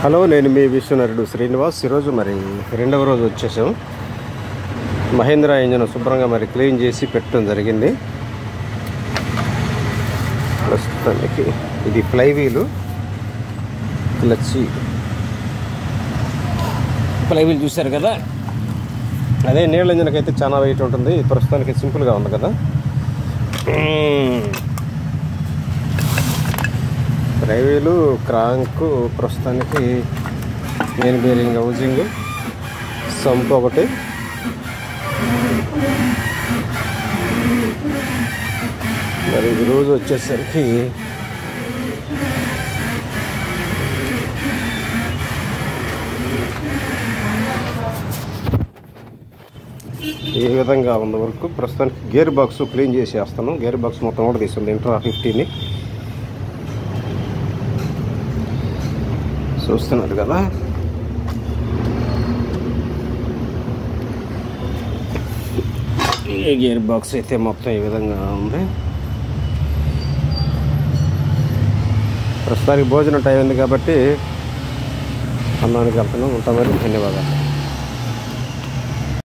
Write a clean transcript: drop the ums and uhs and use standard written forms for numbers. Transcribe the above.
Hello, నేను మీ విశ్వనరుడు శ్రీనివాస్. ఈరోజు మరి రెండవ రోజు వచ్చేసాం. మహేంద్ర ఇంజన్ శుభ్రంగా మరి క్లీన్ చేసి పెట్టడం జరిగింది. ప్రస్తుతానికి ఇది ఫ్లైవీలు, ఫ్లైవీల్ చూశారు కదా. అదే నీళ్ళ ఇంజన్కి అయితే చాలా వెయిట్ ఉంటుంది. ప్రస్తుతానికి సింపుల్గా ఉంది కదా. ఫ్లైవీలు, క్రాంకు, ప్రస్తుతానికి మెయిన్ బేరింగ్, హౌజింగ్, సంప్ ఒకటి, మరి ఈరోజు వచ్చేసరికి ఈ విధంగా ఉన్న వరకు ప్రస్తుతానికి గేర్ బాక్స్ క్లీన్ చేసేస్తాను. గేర్ బాక్స్ మొత్తం కూడా తీసుకుంది ఇంట్రా 50ని చూస్తున్నారు కదా. ఈ గేర్ బాక్స్ అయితే మొత్తం ఈ విధంగా ఉంది. ప్రస్తుతానికి భోజనం టైం ఉంది కాబట్టి అన్నానికి వెళ్తున్నాం. ఉంటామని ధన్యవాదాలు.